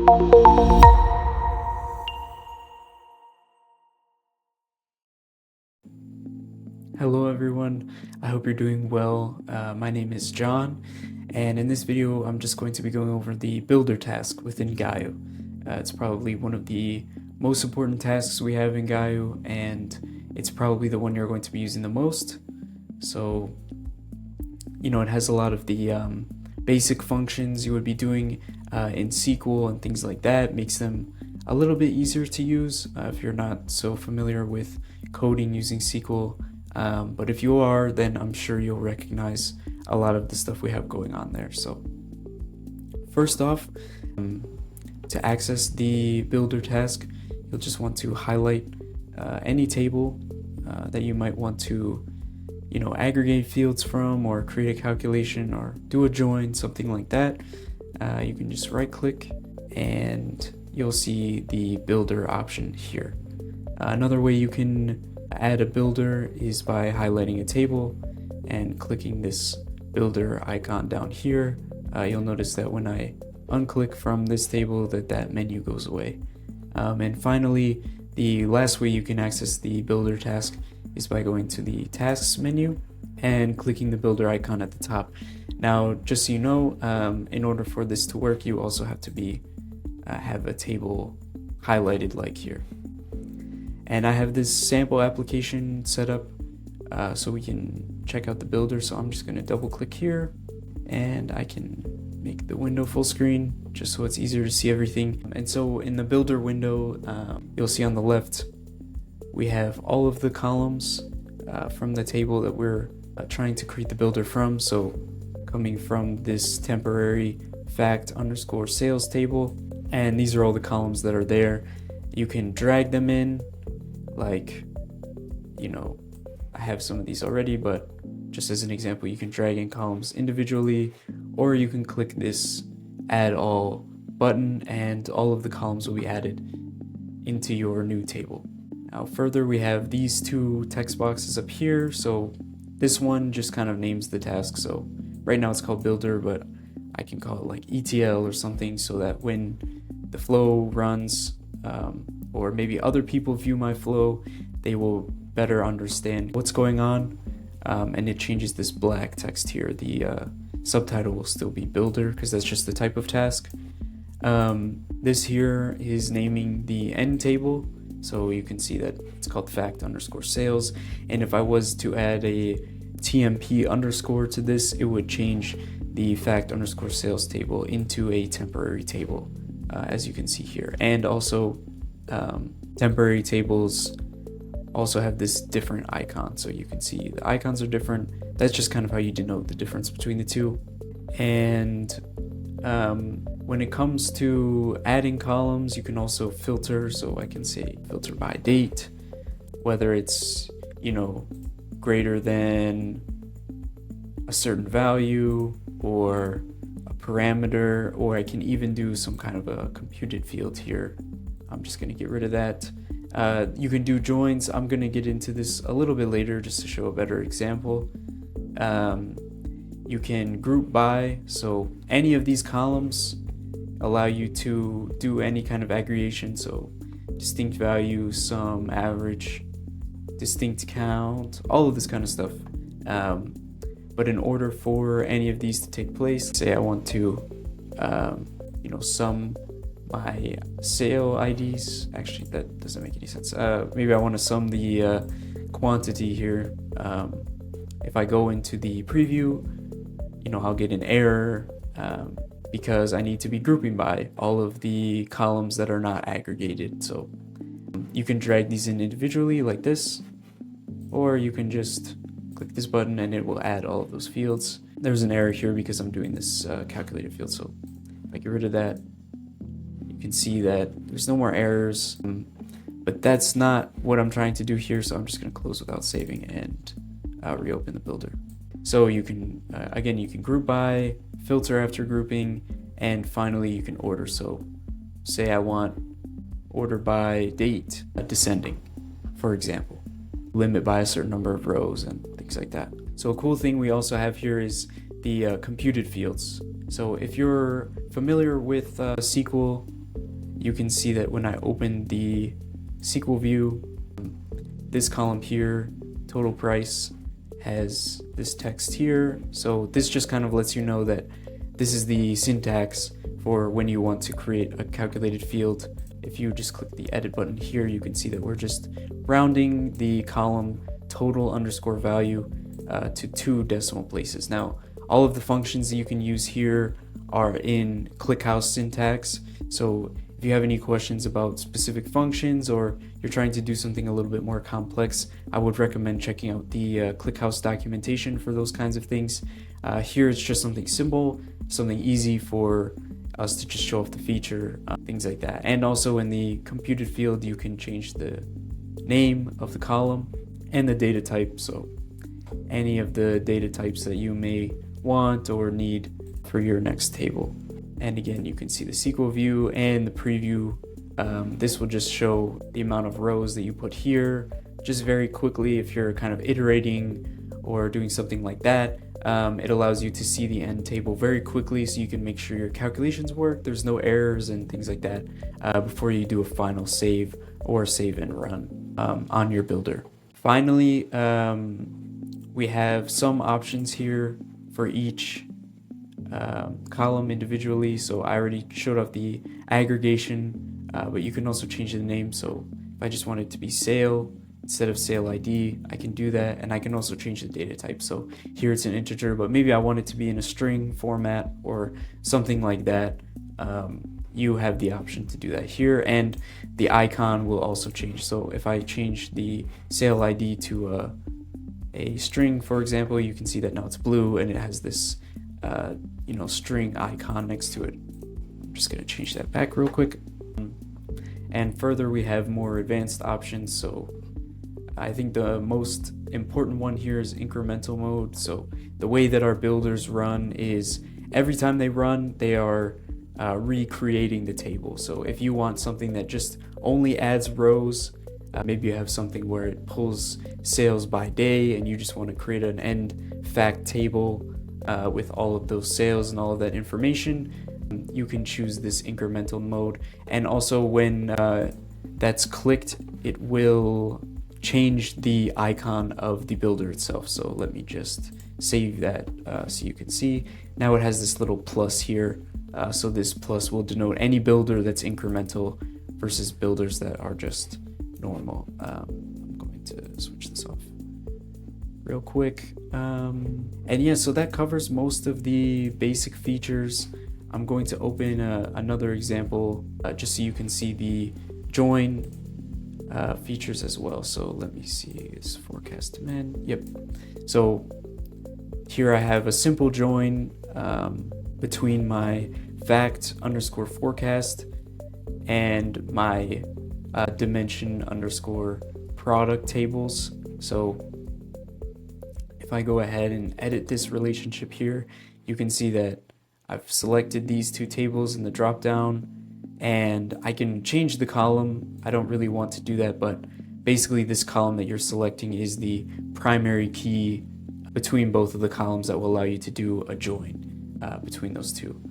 Hello everyone, I hope you're doing well. My name is John, and in this video I'm just going to be going over the builder task within Gaio. It's probably one of the most important tasks we have in Gaio, and it's probably the one you're going to be using the most. So, it has a lot of the basic functions you would be doing in SQL and things like that. Makes them a little bit easier to use if you're not so familiar with coding using SQL. But if you are, then I'm sure you'll recognize a lot of the stuff we have going on there. So first off, to access the builder task, you'll just want to highlight any table that you might want to aggregate fields from, or create a calculation, or do a join, something like that. You can just right click and you'll see the builder option here. Another way you can add a builder is by highlighting a table and clicking this builder icon down here. You'll notice that when I unclick from this table that menu goes away. And finally, the last way you can access the builder task is by going to the tasks menu and clicking the builder icon at the top. Now, just so you know, in order for this to work, you also have to have a table highlighted like here. And I have this sample application set up so we can check out the builder. So I'm just going to double click here, and I can make the window full screen just so it's easier to see everything. And so in the builder window, you'll see on the left, we have all of the columns from the table that we're trying to create the builder from. So coming from this temporary fact_sales table, and these are all the columns that are there. You can drag them in. Like, I have some of these already, but just as an example, you can drag in columns individually, or you can click this add all button and all of the columns will be added into your new table. Now further, we have these two text boxes up here. So this one just kind of names the task. So right now it's called builder, but I can call it like ETL or something, so that when the flow runs, or maybe other people view my flow, they will better understand what's going on. And it changes this black text here. The subtitle will still be builder because that's just the type of task. This here is naming the end table. So you can see that it's called fact_sales. And if I was to add a TMP underscore to this, it would change the fact_sales table into a temporary table, as you can see here. And also, temporary tables also have this different icon, so you can see the icons are different. That's just kind of how you denote the difference between the two. And when it comes to adding columns, you can also filter. So I can say filter by date, whether it's greater than a certain value or a parameter, or I can even do some kind of a computed field here. I'm just going to get rid of that. You can do joins. I'm going to get into this a little bit later just to show a better example. You can group by, so any of these columns allow you to do any kind of aggregation. So distinct value, sum, average, distinct count, all of this kind of stuff. But in order for any of these to take place, say I want to sum my sale IDs. Actually, that doesn't make any sense. Maybe I want to sum the quantity here. If I go into the preview, I'll get an error because I need to be grouping by all of the columns that are not aggregated. So you can drag these in individually like this, or you can just click this button and it will add all of those fields. There's an error here because I'm doing this calculated field. So if I get rid of that, you can see that there's no more errors, but that's not what I'm trying to do here. So I'm just going to close without saving and reopen the builder. So you can, again, you can group by, filter after grouping, and finally you can order. So say I want order by date descending, for example, limit by a certain number of rows and things like that. So a cool thing we also have here is the computed fields. So if you're familiar with SQL, you can see that when I open the SQL view, this column here, total price, has this text here. So this just kind of lets you know that this is the syntax for when you want to create a calculated field. If you just click the edit button here, you can see that we're just rounding the column total underscore value to 2 decimal places. Now, all of the functions that you can use here are in ClickHouse syntax. So if you have any questions about specific functions or you're trying to do something a little bit more complex, I would recommend checking out the ClickHouse documentation for those kinds of things. Here it's just something simple, something easy for us to just show off the feature, things like that. And also in the computed field, you can change the name of the column and the data type. So any of the data types that you may want or need for your next table. And again, you can see the SQL view and the preview. This will just show the amount of rows that you put here, just very quickly if you're kind of iterating or doing something like that. It allows you to see the end table very quickly so you can make sure your calculations work, there's no errors and things like that before you do a final save or save and run on your builder. Finally, we have some options here for each column individually. So I already showed off the aggregation, but you can also change the name. So if I just want it to be sale instead of sale ID, I can do that, and I can also change the data type. So here it's an integer, but maybe I want it to be in a string format or something like that. You have the option to do that here, and the icon will also change. So if I change the sale ID to a string, for example, you can see that now it's blue and it has this string icon next to it. I'm just going to change that back real quick. And further, we have more advanced options. So I think the most important one here is incremental mode. So the way that our builders run is every time they run, they are recreating the table. So if you want something that just only adds rows, maybe you have something where it pulls sales by day and you just want to create an end fact table with all of those sales and all of that information, you can choose this incremental mode. And also when that's clicked, it will change the icon of the builder itself. So let me just save that so you can see. Now it has this little plus here. So this plus will denote any builder that's incremental versus builders that are just normal. I'm going to switch this off real quick. And yeah, so that covers most of the basic features. I'm going to open another example just so you can see the join features as well. So let me see, is forecast demand? Yep. So here I have a simple join between my fact underscore forecast and my dimension underscore product tables. So if I go ahead and edit this relationship here, you can see that I've selected these two tables in the drop down, and I can change the column. I don't really want to do that, but basically this column that you're selecting is the primary key between both of the columns that will allow you to do a join between those two.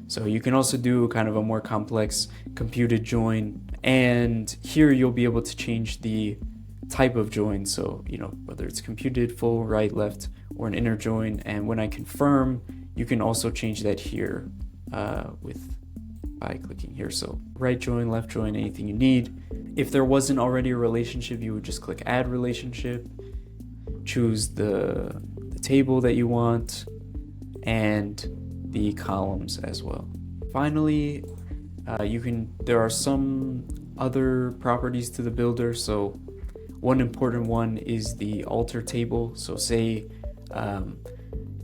So you can also do kind of a more complex computed join, and here you'll be able to change the type of join. So, whether it's computed, full, right, left, or an inner join. And when I confirm, you can also change that here by clicking here. So right join, left join, anything you need. If there wasn't already a relationship, you would just click add relationship, choose the table that you want, and the columns as well. Finally, there are some other properties to the builder. So one important one is the alter table. So say,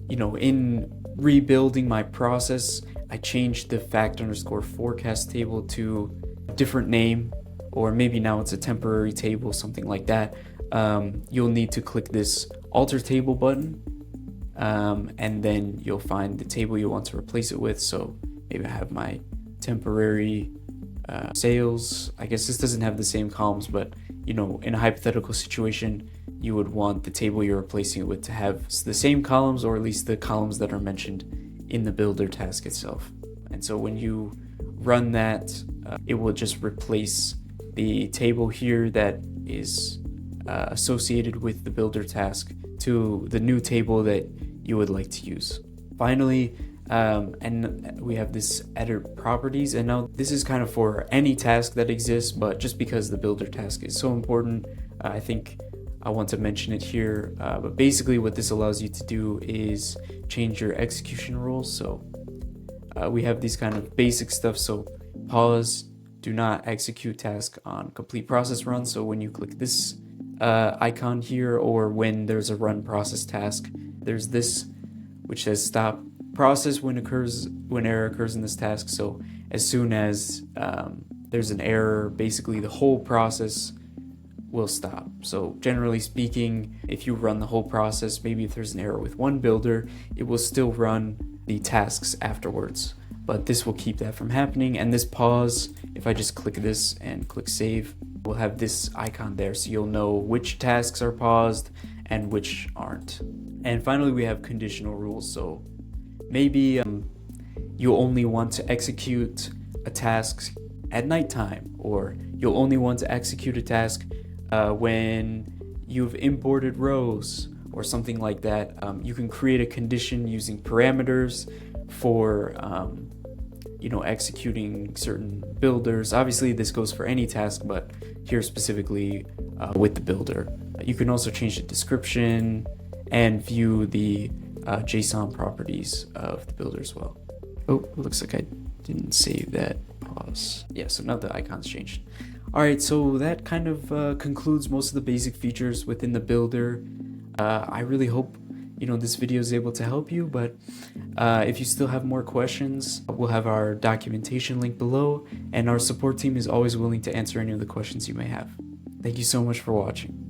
in rebuilding my process, I changed the fact underscore forecast table to a different name, or maybe now it's a temporary table, something like that. You'll need to click this alter table button, and then you'll find the table you want to replace it with. So maybe I have my temporary sales. I guess this doesn't have the same columns, but in a hypothetical situation, you would want the table you're replacing it with to have the same columns, or at least the columns that are mentioned in the builder task itself. And so when you run that it will just replace the table here that is associated with the builder task to the new table that you would like to use. Finally, and we have this edit properties, and now this is kind of for any task that exists, but just because the builder task is so important, I think I want to mention it here. But basically what this allows you to do is change your execution rules. So we have these kind of basic stuff. So pause, do not execute task on complete process run. So when you click this icon here, or when there's a run process task, there's this which says stop process when error occurs in this task. So as soon as there's an error, basically the whole process will stop. So generally speaking, if you run the whole process, maybe if there's an error with one builder, it will still run the tasks afterwards, but this will keep that from happening. And this pause, if I just click this and click save, we'll have this icon there, so you'll know which tasks are paused and which aren't. And finally, we have conditional rules. So maybe you only want to execute a task at nighttime, or you'll only want to execute a task when you've imported rows or something like that. You can create a condition using parameters for executing certain builders. Obviously this goes for any task, but here specifically with the builder. You can also change the description and view the JSON properties of the builder as well. Oh, it looks like I didn't save that. Pause. Yeah, so now the icon's changed. Alright, so that kind of concludes most of the basic features within the builder. I really hope this video is able to help you, but if you still have more questions, we'll have our documentation link below, and our support team is always willing to answer any of the questions you may have. Thank you so much for watching.